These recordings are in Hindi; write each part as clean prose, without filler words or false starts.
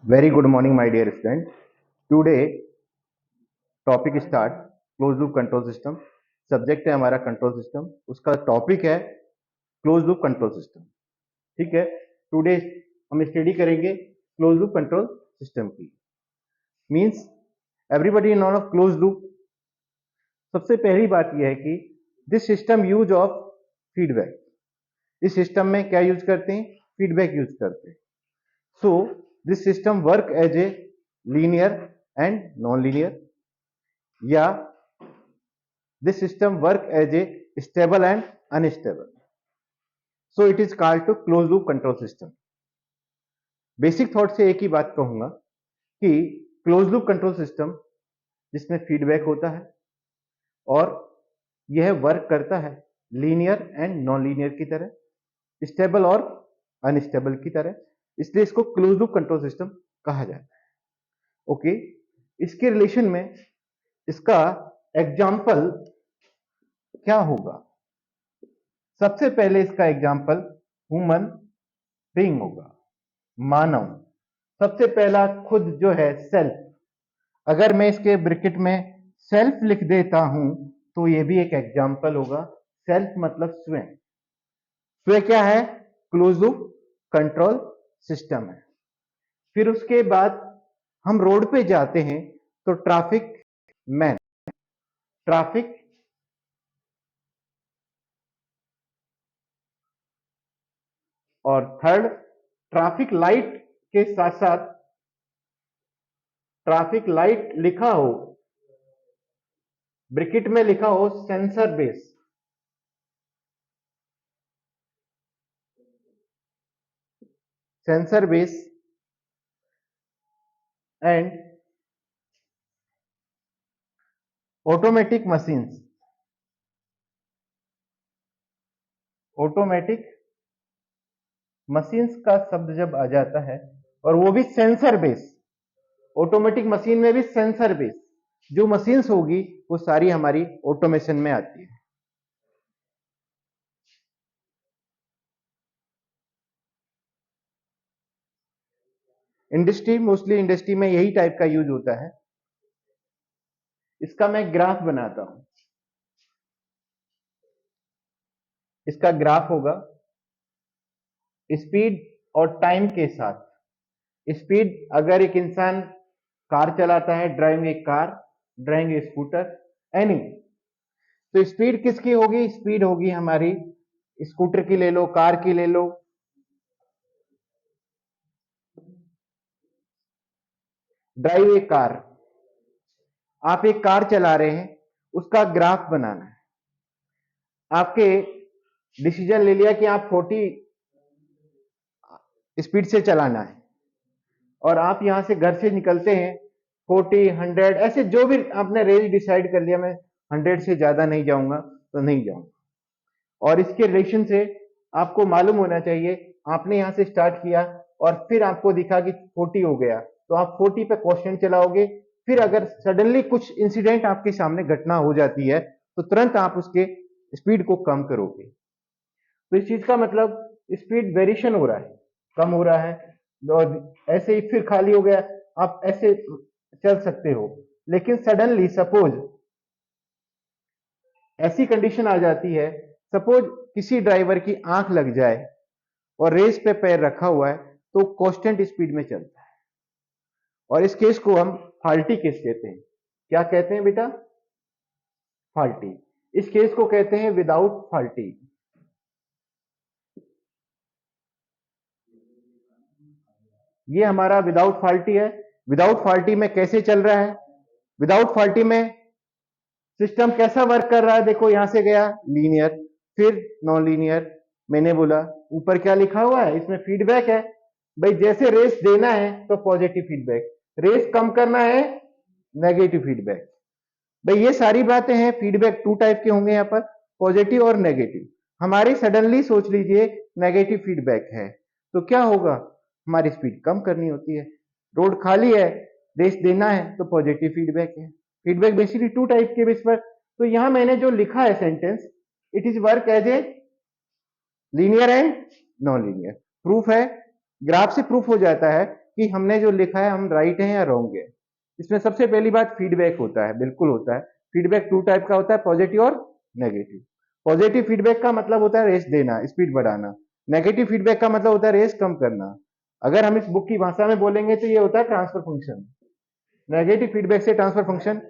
Very good morning, my dear student. Today topic start close loop control system. Subject है हमारा कंट्रोल सिस्टम, उसका टॉपिक है क्लोज लूप कंट्रोल सिस्टम. ठीक है. टुडे हम स्टडी करेंगे क्लोज लूप कंट्रोल सिस्टम की. Means everybody known of close loop. सबसे पहली बात यह है कि this system use of feedback. इस सिस्टम में क्या यूज करते हैं? फीडबैक यूज करते हैं. So this system work as a linear and non linear, या this system work as a stable and unstable. So it is called to closed loop control system. Basic thought से एक ही बात कहूंगा कि क्लोज लूप कंट्रोल सिस्टम जिसमें फीडबैक होता है और यह वर्क करता है लीनियर एंड नॉन लीनियर की तरह, स्टेबल और अनस्टेबल की तरह, इसलिए इसको क्लोज लूप कंट्रोल सिस्टम कहा जाता है. ओके. इसके रिलेशन में इसका एग्जाम्पल क्या होगा? सबसे पहले इसका एग्जाम्पल ह्यूमन बीइंग होगा, मानव. सबसे पहला खुद जो है सेल्फ. अगर मैं इसके ब्रैकेट में सेल्फ लिख देता हूं तो ये भी एक एग्जाम्पल होगा. सेल्फ मतलब स्वयं. स्वयं क्या है? क्लोज लूप कंट्रोल सिस्टम है. फिर उसके बाद हम रोड पे जाते हैं तो ट्रैफिक मैन, ट्रैफिक और थर्ड ट्रैफिक लाइट के साथ साथ ट्रैफिक लाइट लिखा हो, ब्रैकेट में लिखा हो sensor base. Sensor base and automatic machines. Automatic machines का शब्द जब आ जाता है और वो भी सेंसर बेस, ऑटोमेटिक मशीन में भी सेंसर बेस, जो मशीन्स होगी वो सारी हमारी ऑटोमेशन में आती है. इंडस्ट्री, मोस्टली इंडस्ट्री में यही टाइप का यूज होता है. इसका मैं ग्राफ बनाता हूं. इसका ग्राफ होगा स्पीड और टाइम के साथ. स्पीड, अगर एक इंसान कार चलाता है, ड्राइविंग ए कार, ड्राइविंग ए स्कूटर, एनी, तो स्पीड किसकी होगी? स्पीड होगी हमारी स्कूटर की ले लो, कार की ले लो. ड्राइव ए कार, आप एक कार चला रहे हैं, उसका ग्राफ बनाना है. आपके डिसीजन ले लिया कि आप 40 स्पीड से चलाना है और आप यहां से घर से निकलते हैं 40, 100, ऐसे जो भी आपने रेंज डिसाइड कर लिया, मैं 100 से ज्यादा नहीं जाऊंगा तो नहीं जाऊंगा. और इसके रिलेशन से आपको मालूम होना चाहिए, आपने यहां से स्टार्ट किया और फिर आपको दिखा कि 40 हो गया, तो आप 40 पे क्वेश्चन चलाओगे. फिर अगर सडनली कुछ इंसिडेंट आपके सामने घटना हो जाती है तो तुरंत आप उसके स्पीड को कम करोगे. तो इस चीज का मतलब स्पीड वेरिएशन हो रहा है, कम हो रहा है, और ऐसे ही फिर खाली हो गया, आप ऐसे चल सकते हो. लेकिन सडनली सपोज ऐसी कंडीशन आ जाती है, सपोज किसी ड्राइवर की आंख लग जाए और रेस पे पैर रखा हुआ है तो कांस्टेंट स्पीड में चलता है, और इस केस को हम फॉल्टी केस कहते हैं. क्या कहते हैं बेटा? फॉल्टी. इस केस को कहते हैं विदाउट फॉल्टी. ये हमारा विदाउट फॉल्टी है. विदाउट फॉल्टी में कैसे चल रहा है? विदाउट फॉल्टी में सिस्टम कैसा वर्क कर रहा है? देखो, यहां से गया लीनियर, फिर नॉन लीनियर. मैंने बोला ऊपर क्या लिखा हुआ है, इसमें फीडबैक है. भाई जैसे रेस देना है तो पॉजिटिव फीडबैक, रेस कम करना है नेगेटिव फीडबैक. भाई ये सारी बातें हैं. फीडबैक टू टाइप के होंगे यहाँ पर, पॉजिटिव और नेगेटिव. हमारी सडनली सोच लीजिए नेगेटिव फीडबैक है तो क्या होगा? हमारी स्पीड कम करनी होती है. रोड खाली है, रेस देना है तो पॉजिटिव फीडबैक है. फीडबैक बेसिकली टू टाइप के बेस पर. तो यहां मैंने जो लिखा है sentence, it is work as a linear and non linear. Proof है, ग्राफ से प्रूफ हो जाता है कि हमने जो लिखा है हम राइट है या रॉन्ग है। इसमें सबसे पहली बात फीडबैक होता है, बिल्कुल होता है। फीडबैक टू टाइप का होता है, पॉजिटिव और नेगेटिव। पॉजिटिव फीडबैक का मतलब होता है रेस देना, स्पीड बढ़ाना। नेगेटिव फीडबैक का मतलब होता है रेस कम करना। अगर हम इस बुक की भाषा में बोलेंगे तो ये होता है ट्रांसफर फंक्शन। नेगेटिव फीडबैक से ट्रांसफर फंक्शन,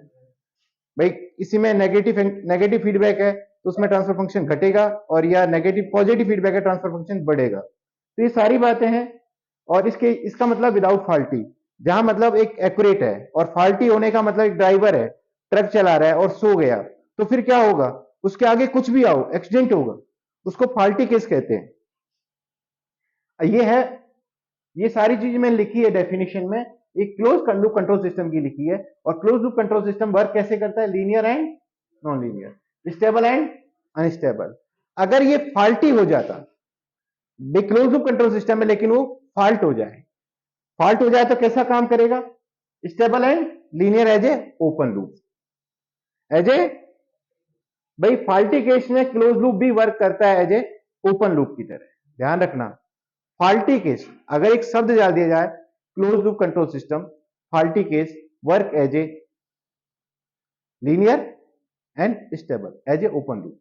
भाई इसी में नेगेटिव फीडबैक है तो उसमें ट्रांसफर फंक्शन घटेगा, और या नेगेटिव पॉजिटिव फीडबैक है ट्रांसफर फंक्शन बढ़ेगा। तो ये सारी बातें हैं। और इसका मतलब विदाउट फॉल्टी, जहां मतलब एक एक्यूरेट है, और फॉल्टी होने का मतलब एक ड्राइवर है ट्रक चला रहा है और सो गया, तो फिर क्या होगा, उसके आगे कुछ भी आओ एक्सीडेंट होगा, उसको फॉल्टी केस कहते हैं। ये है, ये सारी चीज मैंने लिखी है डेफिनेशन में, एक क्लोज लूप कंट्रोल सिस्टम की लिखी है। और close loop control system work कैसे करता है, linear and non linear, stable and unstable. अगर ये फॉल्टी हो जाता क्लोज लूप कंट्रोल सिस्टम में, लेकिन वो फॉल्ट हो जाए तो कैसा काम करेगा, stable and linear as a open loop. As a, भाई फॉल्टी केस में क्लोज लूप भी वर्क करता है एज ए ओपन लूप की तरह, ध्यान रखना। फॉल्टी केस, अगर एक शब्द डाल दिया जाए close loop control system, faulty case work as a linear and stable as a open loop.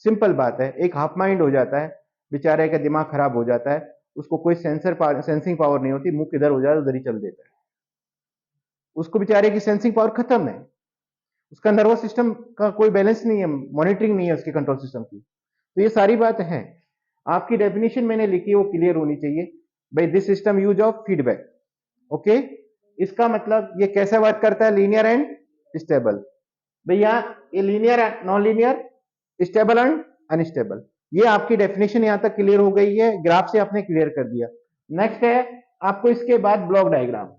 Simple बात है, एक हाफ माइंड हो जाता है, बेचारे का दिमाग खराब हो जाता है, उसको कोई सेंसिंग पावर नहीं होती, मुंह किधर हो जाए उधर ही चल देता है, उसको बेचारे की सेंसिंग पावर खत्म है, उसका नर्वस सिस्टम का कोई बैलेंस नहीं है, मॉनिटरिंग नहीं है उसके कंट्रोल सिस्टम की। तो ये सारी बात है। आपकी डेफिनेशन मैंने लिखी है वो क्लियर होनी चाहिए। भाई this system use of feedback, okay. इसका मतलब ये कैसे वर्क करता है, लीनियर एंड स्टेबल। भैया ये linear, non linear, stable and unstable, ये आपकी डेफिनेशन यहां तक क्लियर हो गई है, ग्राफ से आपने क्लियर कर दिया। नेक्स्ट है आपको इसके बाद ब्लॉक डायग्राम।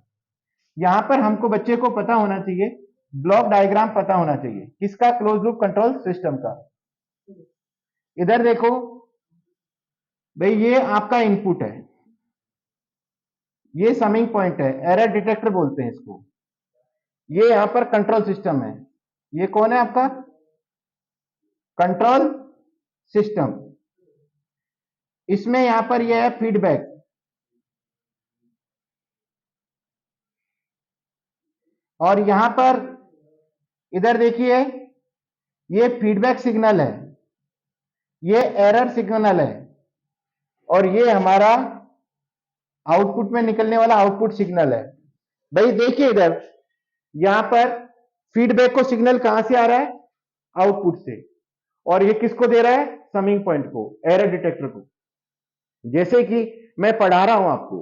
यहां पर हमको बच्चे को पता होना चाहिए, ब्लॉक डायग्राम पता होना चाहिए किसका, क्लोज लूप कंट्रोल सिस्टम का। इधर देखो भाई, ये आपका इनपुट है, ये समिंग पॉइंट है, एरर डिटेक्टर बोलते हैं इसको। ये यहां पर कंट्रोल सिस्टम है, ये कौन है आपका, कंट्रोल सिस्टम। इसमें यहां पर यह है फीडबैक, और यहां पर इधर देखिए ये फीडबैक सिग्नल है, ये एरर सिग्नल है, और ये हमारा आउटपुट में निकलने वाला आउटपुट सिग्नल है। भाई देखिए इधर, यहां पर फीडबैक को सिग्नल कहां से आ रहा है, आउटपुट से, और ये किसको दे रहा है, समिंग पॉइंट को, एरर डिटेक्टर को। जैसे कि मैं पढ़ा रहा हूं आपको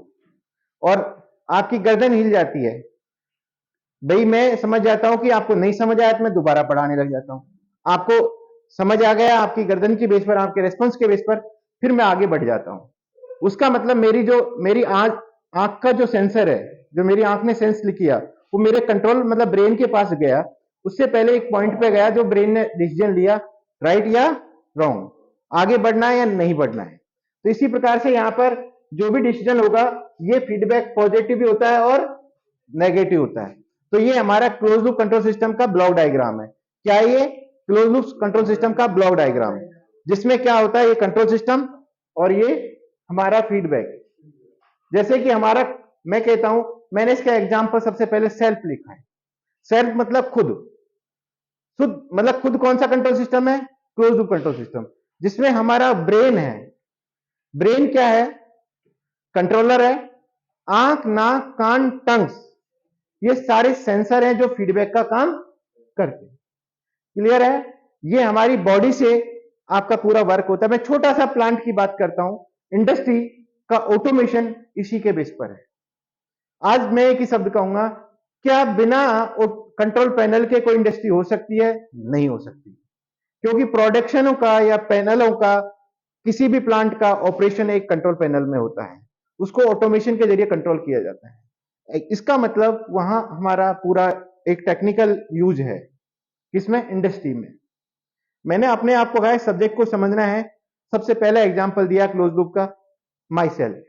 और आपकी गर्दन हिल जाती है, भाई मैं समझ जाता हूं कि आपको नहीं समझ आया तो मैं दोबारा पढ़ाने लग जाता हूं। आपको समझ आ गया आपकी गर्दन की बेस पर, आपके रेस्पॉन्स के बेस पर, फिर मैं आगे बढ़ जाता हूं। उसका मतलब मेरी आंख का जो सेंसर है, जो मेरी आंख ने सेंस किया, वो मेरे कंट्रोल मतलब ब्रेन के पास गया, उससे पहले एक पॉइंट पे गया जो ब्रेन ने डिसीजन लिया, राइट या रॉन्ग, आगे बढ़ना है या नहीं बढ़ना है। तो इसी प्रकार से यहां पर जो भी डिसीजन होगा, ये फीडबैक पॉजिटिव भी होता है और नेगेटिव होता है। तो ये हमारा क्लोज लूप कंट्रोल सिस्टम का ब्लॉक डायग्राम है। क्या ये क्लोज लूप कंट्रोल सिस्टम का ब्लॉक डायग्राम है, जिसमें क्या होता है, ये कंट्रोल सिस्टम और ये हमारा फीडबैक। जैसे कि हमारा, मैं कहता हूं, मैंने इसका एग्जांपल सबसे पहले सेल्फ लिखा है। सेल्फ मतलब खुद, खुद मतलब खुद कौन सा कंट्रोल सिस्टम है, क्लोज लूप कंट्रोल सिस्टम, जिसमें हमारा ब्रेन है। ब्रेन क्या है, कंट्रोलर है, आंख नाक कान टंग्स, ये सारे सेंसर हैं जो फीडबैक का काम करते हैं। क्लियर है, ये हमारी बॉडी से आपका पूरा वर्क होता है। मैं छोटा सा प्लांट की बात करता हूं, इंडस्ट्री का ऑटोमेशन इसी के बेस पर है। आज मैं एक ही शब्द कहूंगा, क्या बिना कंट्रोल पैनल के कोई इंडस्ट्री हो सकती है, नहीं हो सकती, क्योंकि प्रोडक्शनों का या पैनलों का, किसी भी प्लांट का ऑपरेशन एक कंट्रोल पैनल में होता है, उसको ऑटोमेशन के जरिए कंट्रोल किया जाता है। इसका मतलब वहां हमारा पूरा एक टेक्निकल यूज है, किसमें, इंडस्ट्री में। मैंने अपने आप को कहा सब्जेक्ट को समझना है, सबसे पहला एग्जांपल दिया क्लोज लूप का, माई सेल्फ,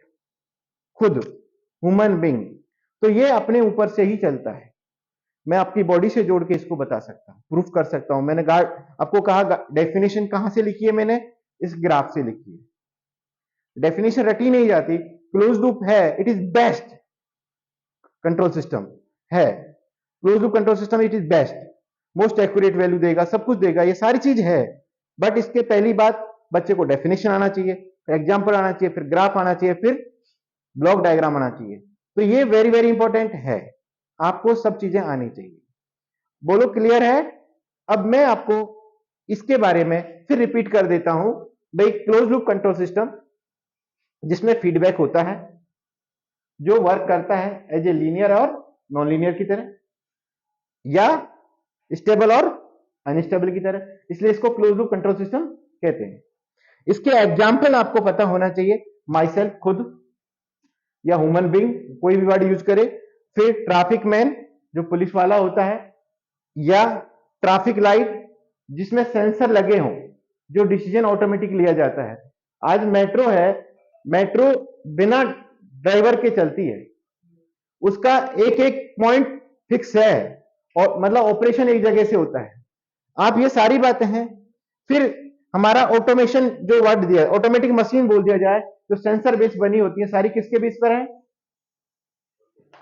खुद, ह्यूमन बीइंग। तो ये अपने ऊपर से ही चलता है, मैं आपकी बॉडी से जोड़ के इसको बता सकता हूं, प्रूफ कर सकता हूं। मैंने आपको कहा डेफिनेशन कहां से लिखी है, मैंने इस ग्राफ से लिखी है। डेफिनेशन रटी नहीं जाती, क्लोज लूप है, it is best control system है, close loop control system it is best, most accurate value देगा, सब कुछ देगा, ये सारी चीज है। बट इसके पहली बात बच्चे को डेफिनेशन आना चाहिए, फिर एग्जाम्पल आना चाहिए, फिर ग्राफ आना चाहिए, फिर ब्लॉक डायग्राम आना चाहिए। तो ये वेरी वेरी इंपॉर्टेंट है, आपको सब चीजें आनी चाहिए। बोलो क्लियर है? अब मैं आपको इसके बारे में फिर रिपीट कर देता हूं। भाई क्लोज लूप कंट्रोल सिस्टम जिसमें फीडबैक होता है, जो वर्क करता है एज ए लीनियर और नॉन लीनियर की तरह, या स्टेबल और अनस्टेबल की तरह, इसलिए इसको क्लोज लूप कंट्रोल सिस्टम कहते हैं। इसके एग्जाम्पल आपको पता होना चाहिए, माई सेल्फ खुद, या ह्यूमन बीइंग, कोई भी वर्ड यूज करे, फिर ट्रैफिक मैन जो पुलिस वाला होता है, या ट्रैफिक लाइट जिसमें सेंसर लगे हों, जो डिसीजन ऑटोमेटिक लिया जाता है। आज मेट्रो है, मेट्रो बिना ड्राइवर के चलती है, उसका एक एक पॉइंट फिक्स है, और मतलब ऑपरेशन एक जगह से होता है। आप ये सारी बातें हैं। फिर हमारा ऑटोमेशन जो वर्ड दिया है, ऑटोमेटिक मशीन बोल दिया जाए, जो सेंसर बेस बनी होती है, सारी किसके बेस पर है?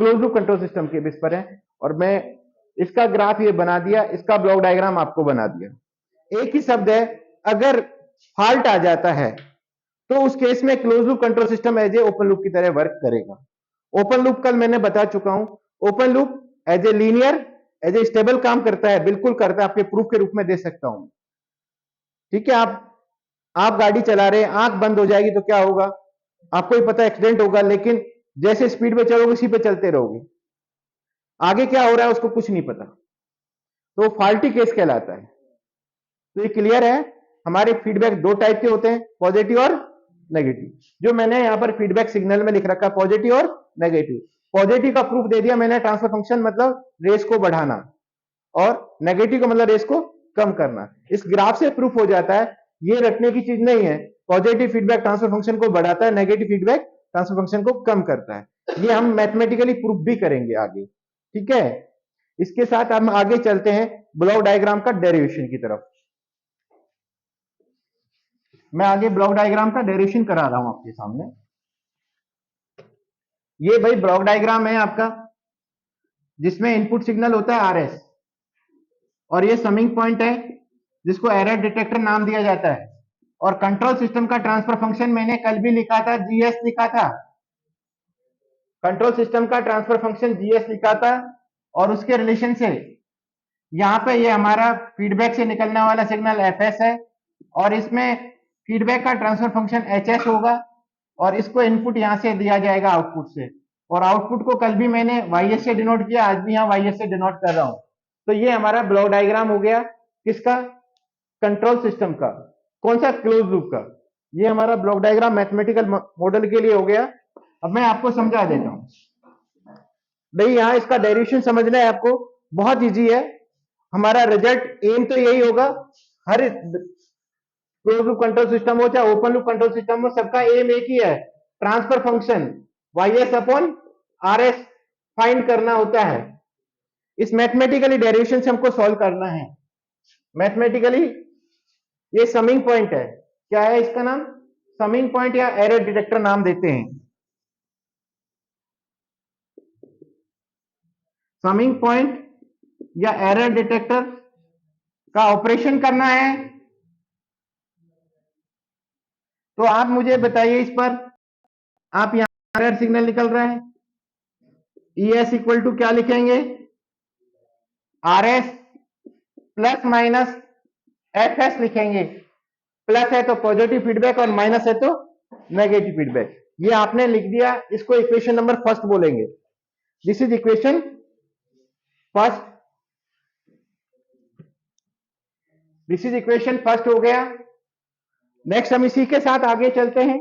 क्लोज लूप कंट्रोल सिस्टम के बेस पर है। और मैं इसका ग्राफ ये बना दिया, इसका ब्लॉक डायग्राम आपको बना दिया। एक ही शब्द है, अगर फॉल्ट आ जाता है तो उस केस में close loop control system as a open loop की तरह वर्क करेगा। ओपन लूप कल मैंने बता चुका हूं, open loop as a linear, as a stable काम करता है, बिल्कुल करता है, आपके प्रूफ के रूप में दे सकता हूं। ठीक है, आप गाड़ी चला रहे हैं, आंख बंद हो जाएगी तो क्या होगा? आपको ही पता, एक्सीडेंट होगा, लेकिन जैसे स्पीड पे चलोगे उसी पे चलते रहोगे, आगे क्या हो रहा है उसको कुछ नहीं पता, तो फॉल्टी केस कहलाता है। तो ये क्लियर है? हमारे फीडबैक दो टाइप के होते हैं, पॉजिटिव और नेगेटिव। जो मैंने यहां पर फीडबैक सिग्नल में लिख रखा है पॉजिटिव और नेगेटिव। पॉजिटिव का प्रूफ दे दिया मैंने, ट्रांसफर फंक्शन मतलब रेस को बढ़ाना, और नेगेटिव का मतलब रेस को कम करना। इस ग्राफ से प्रूफ हो जाता है, ये रटने की चीज नहीं है। पॉजिटिव फीडबैक ट्रांसफर फंक्शन को बढ़ाता है, नेगेटिव फीडबैक ट्रांसफर फंक्शन को कम करता है। ये हम मैथमेटिकली प्रूफ भी करेंगे आगे। ठीक है, इसके साथ हम आगे चलते हैं ब्लॉक डायग्राम का डेरिवेशन की तरफ। मैं आगे ब्लॉक डायग्राम का डेरिवेशन करा रहा हूं आपके सामने। ये भाई ब्लॉक डायग्राम है आपका, जिसमें इनपुट सिग्नल होता है आरएस, और ये समिंग पॉइंट है जिसको एरर डिटेक्टर नाम दिया जाता है। और कंट्रोल सिस्टम का ट्रांसफर फंक्शन मैंने कल भी लिखा था, जीएस लिखा था। कंट्रोल सिस्टम का ट्रांसफर फंक्शन जीएस लिखा था, और उसके रिलेशन से यहाँ पे ये हमारा फीडबैक से निकलने वाला सिग्नल एफएस है, और इसमें फीडबैक का ट्रांसफर फंक्शन एचएस होगा, और इसको इनपुट यहां से दिया जाएगा आउटपुट से। और आउटपुट को कल भी मैंने वाईएस से डिनोट किया, आज भी यहाँ वाईएस से डिनोट कर रहा हूं। तो ये हमारा ब्लॉक डायग्राम हो गया किसका? कंट्रोल सिस्टम का। कौन सा? क्लोज लूप का। ये हमारा ब्लॉक डायग्राम मैथमेटिकल मॉडल के लिए हो गया। अब मैं आपको समझा देता हूं। भाई यहां इसका डेरिवेशन समझना है आपको, बहुत इजी है। हमारा रिजल्ट एम तो यही होगा, हर क्लोज लूप कंट्रोल सिस्टम हो चाहे ओपन लूप कंट्रोल सिस्टम हो, सबका एम एक ही है, transfer function YS upon RS find करना होता है। इस मैथमेटिकली डेरिवेशन से हमको सॉल्व करना है। मैथमेटिकली ये समिंग पॉइंट है, क्या है इसका नाम? समिंग पॉइंट या एरर डिटेक्टर नाम देते हैं। समिंग पॉइंट या एरर डिटेक्टर का ऑपरेशन करना है। तो आप मुझे बताइए इस पर, आप यहां एरर सिग्नल निकल रहा है, ES इक्वल टू क्या लिखेंगे? RS प्लस माइनस FS लिखेंगे। प्लस है तो पॉजिटिव फीडबैक और माइनस है तो नेगेटिव फीडबैक। ये आपने लिख दिया, इसको इक्वेशन नंबर फर्स्ट बोलेंगे। This is equation first, this is equation first हो गया। नेक्स्ट हम इसी के साथ आगे चलते हैं।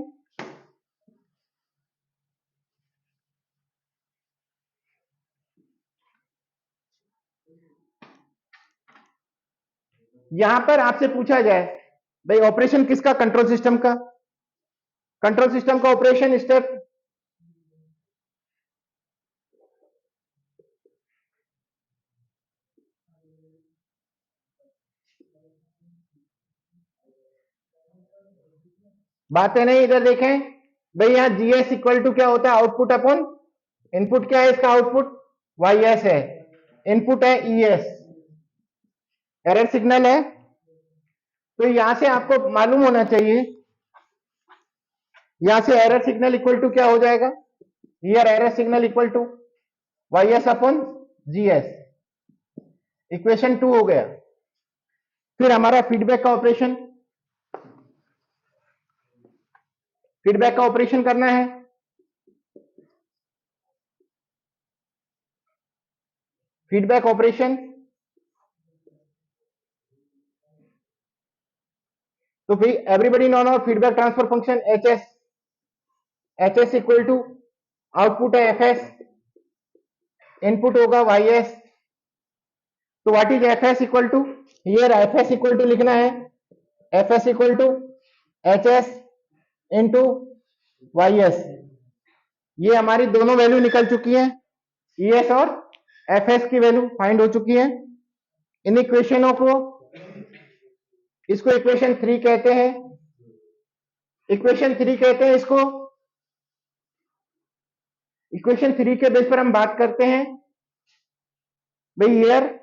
यहां पर आपसे पूछा जाए भाई ऑपरेशन किसका? कंट्रोल सिस्टम का। कंट्रोल सिस्टम का ऑपरेशन स्टेप, बातें नहीं इधर देखें भाई, यहां जीएस इक्वल टू क्या होता है? आउटपुट अपॉन इनपुट क्या है इसका, आउटपुट वाई एस है, इनपुट है ई एस, एरर सिग्नल है। तो यहां से आपको मालूम होना चाहिए, यहां से एरर सिग्नल इक्वल टू क्या हो जाएगा, here error signal equal to Y S upon G S, equation 2 हो गया। फिर हमारा फीडबैक का ऑपरेशन, फीडबैक का ऑपरेशन करना है। फीडबैक ऑपरेशन, तो भाई everybody know no feedback transfer function H S, H S equal to output है एफ एस, इनपुट होगा वाई एस। तो what is F S equal to, here F S equal to लिखना है F S equal to H S into Y S. ये हमारी दोनों वैल्यू निकल चुकी है, ई एस और एफ एस की वैल्यू फाइंड हो चुकी है। इन इक्वेशनों को, इसको इक्वेशन 3 कहते हैं, इक्वेशन 3 कहते हैं इसको। इक्वेशन 3 के बेस पर हम बात करते हैं भाई, here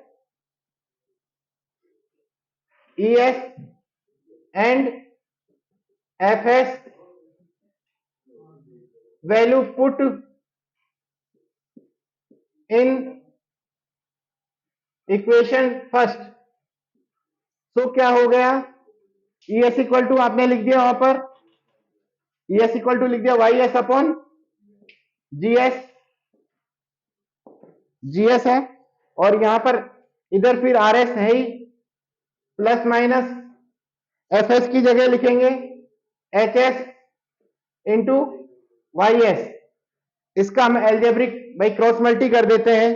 E S and F S value put in equation first. So क्या हो गया, ई एस इक्वल टू आपने लिख दिया वहां पर, ई एस इक्वल टू लिख दिया Y S upon G S, G S है। और यहां पर इधर फिर आर एस है ही, प्लस माइनस एफ एस की जगह लिखेंगे H S into Y S. इसका हम एल्जेब्रिक भाई क्रॉस मल्टी कर देते हैं,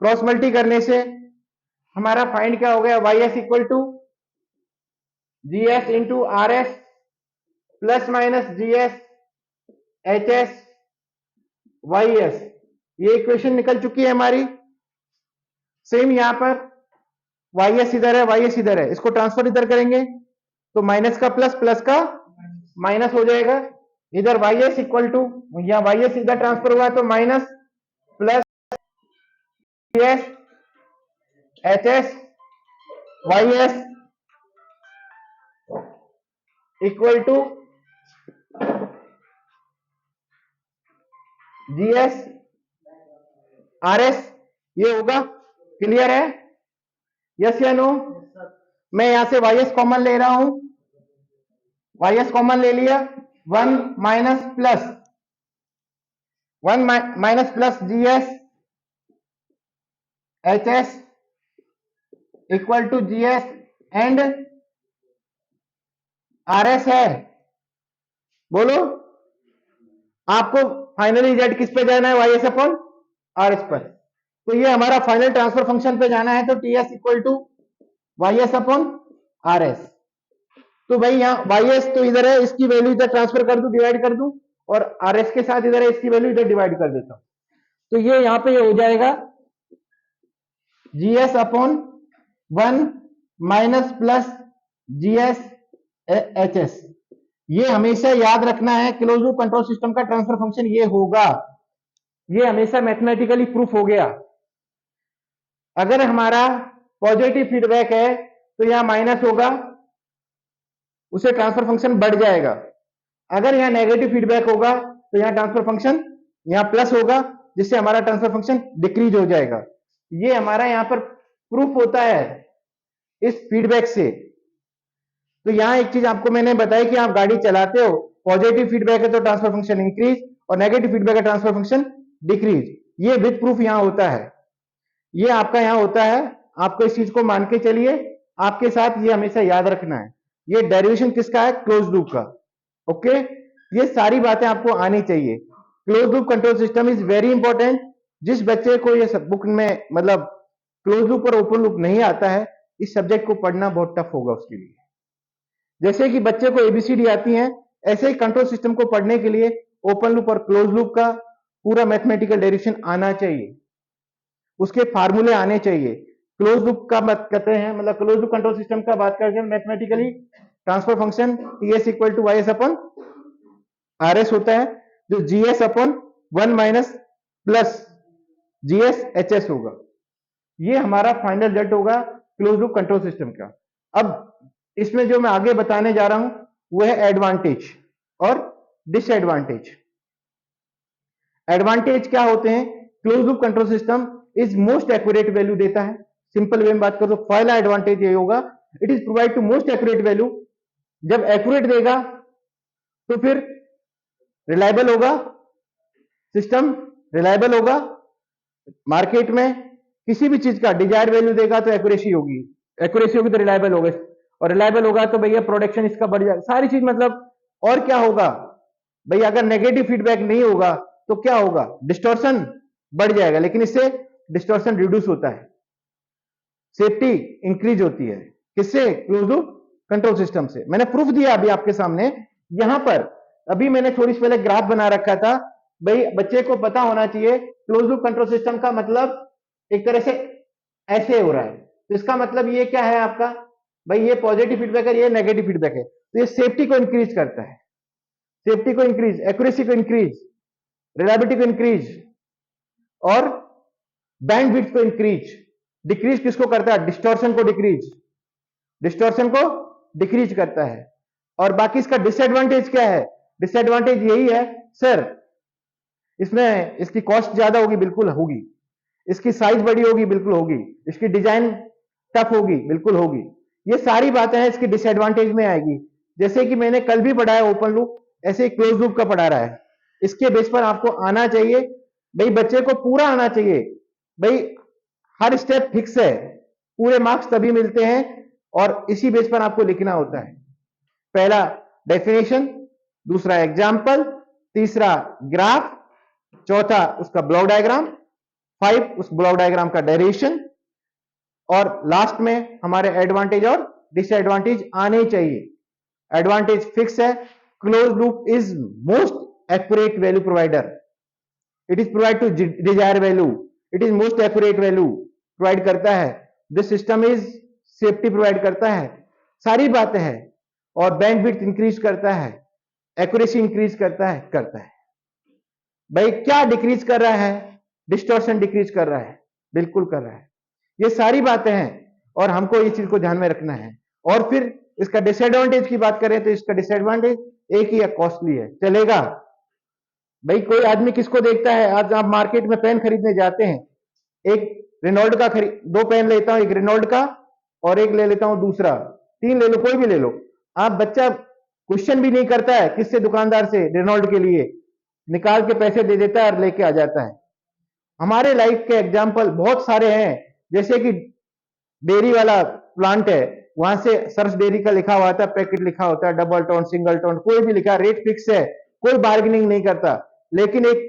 क्रॉस मल्टी करने से हमारा फाइंड क्या हो गया, Y S equal to G S into R S plus minus G S H S Y S. ये इक्वेशन निकल चुकी है हमारी। सेम यहां पर वाई एस इधर है, वाई एस इधर है, इसको ट्रांसफर इधर करेंगे तो माइनस का प्लस, प्लस का माइनस हो जाएगा। इधर वाई एस इक्वल टू, या वाई एस इधर ट्रांसफर हुआ तो minus plus S H S Y S equal to G S R S. ये होगा, क्लियर है, यस या नो। मैं यहां से वाई एस कॉमन ले रहा हूं, वाई एस कॉमन ले लिया, 1 minus plus, 1 minus plus G S H S equal to G S and R S है। बोलो आपको फाइनली जेड किस पे जाना है, Y S upon R S पर। तो ये हमारा फाइनल ट्रांसफर फंक्शन पे जाना है, तो T S equal to Y S upon R S. तो भाई यहाँ वाई एस तो इधर है, इसकी वैल्यू इधर ट्रांसफर कर दूं, डिवाइड कर दूं, और आर एस के साथ इधर है, इसकी वैल्यू इधर डिवाइड कर देता हूं। तो ये यहां पे हो जाएगा जी S upon 1 minus plus G S H S. ये हमेशा याद रखना है, क्लोज लूप कंट्रोल सिस्टम का ट्रांसफर फंक्शन ये होगा, ये हमेशा मैथमेटिकली प्रूफ हो गया। अगर हमारा पॉजिटिव फीडबैक है तो यहां माइनस होगा, उसे ट्रांसफर फंक्शन बढ़ जाएगा। अगर यहां नेगेटिव फीडबैक होगा तो यहां ट्रांसफर फंक्शन यहां प्लस होगा, जिससे हमारा ट्रांसफर फंक्शन डिक्रीज हो जाएगा। ये हमारा यहां पर प्रूफ होता है इस फीडबैक से। तो यहां एक चीज आपको मैंने बताई कि आप गाड़ी चलाते हो, पॉजिटिव फीडबैक है तो ट्रांसफर फंक्शन इंक्रीज, और नेगेटिव फीडबैक है ट्रांसफर फंक्शन डिक्रीज। ये विद प्रूफ यहां होता है, ये आपका यहां होता है। आपको इस चीज को मान के चलिए, आपके साथ ये हमेशा याद रखना है। ये डेरिवेशन किसका है, क्लोज लूप का। ओके, ये सारी बातें आपको आनी चाहिए। Close loop control system is very important. जिस बच्चे को ये सब बुक में मतलब क्लोज लूप और ओपन लूप नहीं आता है, इस सब्जेक्ट को पढ़ना बहुत टफ होगा उसके लिए। जैसे कि बच्चे को एबीसीडी आती है, ऐसे ही कंट्रोल सिस्टम को पढ़ने के लिए ओपन लूप और क्लोज लूप का पूरा मैथमेटिकल डेरिवेशन आना चाहिए, उसके फार्मूले आने चाहिए। क्लोज लूप का बात करते हैं, मतलब क्लोज लूप कंट्रोल सिस्टम का बात करते हैं mathematically, transfer function T S equal to Y S upon R S होता है, जो G S upon 1 minus plus GS HS होगा। ये हमारा फाइनल रिजल्ट होगा क्लोज लूप कंट्रोल सिस्टम का। अब इसमें जो मैं आगे बताने जा रहा हूं वो है एडवांटेज और डिसएडवांटेज। एडवांटेज क्या होते हैं? Close loop control system is most accurate value देता है। सिंपल वे में बात करो तो पहला एडवांटेज ये होगा, it is provide to most accurate value. जब एक्यूरेट देगा तो फिर रिलायबल होगा, सिस्टम रिलायबल होगा। मार्केट में किसी भी चीज का डिजायर वैल्यू देगा तो एक्यूरेसी होगी, एक्यूरेसी होगी तो रिलायबल होगा, और रिलायबल होगा तो भैया प्रोडक्शन इसका बढ़ जाएगा, सारी चीज मतलब। और क्या होगा भैया, अगर नेगेटिव फीडबैक नहीं होगा तो क्या होगा? डिस्टॉर्शन बढ़ जाएगा, लेकिन इससे डिस्टॉर्शन रिड्यूस होता है, सेफ्टी इंक्रीज होती है। किससे? क्लोज लूप कंट्रोल सिस्टम से। मैंने प्रूफ दिया अभी आपके सामने यहां पर। अभी मैंने थोड़ी सी पहले ग्राफ बना रखा था, भाई बच्चे को पता होना चाहिए क्लोज लूप कंट्रोल सिस्टम का मतलब एक तरह से ऐसे हो रहा है, तो इसका मतलब ये क्या है आपका? भाई ये पॉजिटिव फीडबैक है, ये नेगेटिव फीडबैक है, तो ये सेफ्टी को इंक्रीज करता है, सेफ्टी को इंक्रीज, एक्यूरेसी को इंक्रीज, रिलायबिलिटी को इंक्रीज, और बैंडविड्थ को इंक्रीज। डिक्रीज किसको करता है? डिस्टॉर्शन को डिक्रीज, डिस्टॉर्शन को डिक्रीज करता है। और बाकी इसका डिसएडवांटेज क्या है? डिसएडवांटेज यही है सर, इसमें इसकी कॉस्ट ज्यादा होगी, बिल्कुल होगी। इसकी साइज बड़ी होगी, बिल्कुल होगी। इसकी डिजाइन टफ होगी, बिल्कुल होगी। ये सारी बातें हैं इसकी डिसएडवांटेज में आएगी। जैसे कि मैंने कल भी पढ़ाया ओपन लूप, ऐसे ही क्लोज लूप का पढ़ा रहा है। इसके बेस पर आपको आना चाहिए, भाई बच्चे को पूरा आना चाहिए। भाई हर स्टेप फिक्स है, पूरे मार्क्स तभी मिलते हैं, और इसी बेस पर आपको लिखना होता है। पहला डेफिनेशन, दूसरा एग्जाम्पल, तीसरा ग्राफ, चौथा उसका ब्लॉक डायग्राम, 5 उस ब्लॉक डायग्राम का डेरिवेशन, और लास्ट में हमारे एडवांटेज और डिसएडवांटेज आने चाहिए। एडवांटेज फिक्स है, close loop is most accurate value provider, it is provide to desire value, it is most accurate value provide करता है। This system is safety provide करता है, सारी बातें हैं। और बैंडविड्थ इंक्रीज करता है, एक्यूरेसी इंक्रीज करता है। भाई क्या डिक्रीज कर रहा है? डिस्टॉर्शन डिक्रीज कर रहा है, बिल्कुल कर रहा है। ये सारी बातें हैं और हमको ये चीज को ध्यान में रखना है। और फिर इसका डिसएडवांटेज की बात करें तो इसका डिसएडवांटेज एक ही है, कॉस्टली है। चलेगा भाई, कोई आदमी किसको देखता है? आज आप मार्केट में पेन खरीदने जाते हैं, एक रेनॉल्ड का दो पेन लेता हूं, एक रेनॉल्ड का और एक ले लेता हूं दूसरा, 3 ले लो, कोई भी ले लो। आप बच्चा क्वेश्चन भी नहीं करता है किससे, दुकानदार से, रेनॉल्ड के लिए निकाल के पैसे दे देता है और लेके आ जाता है। हमारे लाइफ के एग्जाम्पल बहुत सारे हैं, जैसे कि डेयरी वाला प्लांट है, वहां से सर्स डेयरी का लिखा हुआ था, पैकेट लिखा होता है, डबल टोन, सिंगल टोन, कोई भी लिखा, रेट फिक्स है, कोई बार्गेनिंग नहीं करता। लेकिन एक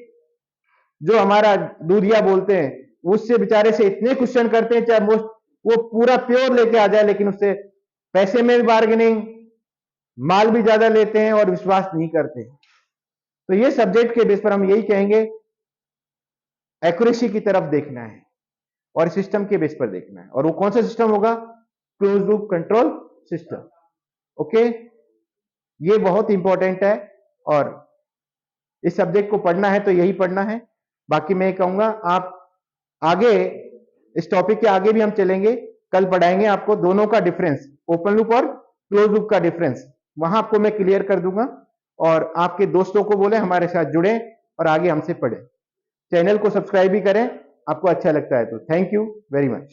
जो हमारा दूधिया बोलते हैं, उससे बेचारे से इतने क्वेश्चन करते हैं, चाहे वो पूरा प्योर लेके आ जाए, लेकिन उससे पैसे में भी बार्गेनिंग, माल भी ज्यादा लेते हैं और विश्वास नहीं करते। तो ये सब्जेक्ट के बेस पर हम यही कहेंगे, एक्यूरेसी की तरफ देखना है और सिस्टम के बेस पर देखना है। और वो कौन सा सिस्टम होगा? Close loop control system. Okay, ये बहुत इंपॉर्टेंट है और इस सब्जेक्ट को पढ़ना है तो यही पढ़ना है। बाकी मैं कहूंगा आप आगे इस टॉपिक के आगे भी हम चलेंगे, कल पढ़ाएंगे आपको दोनों का डिफरेंस, ओपन लूप और क्लोज लूप का डिफरेंस, वहां आपको मैं क्लियर कर दूंगा। और आपके दोस्तों को बोले हमारे साथ जुड़े और आगे हमसे पढ़े। चैनल को सब्सक्राइब भी करें, आपको अच्छा लगता है तो। Thank you very much.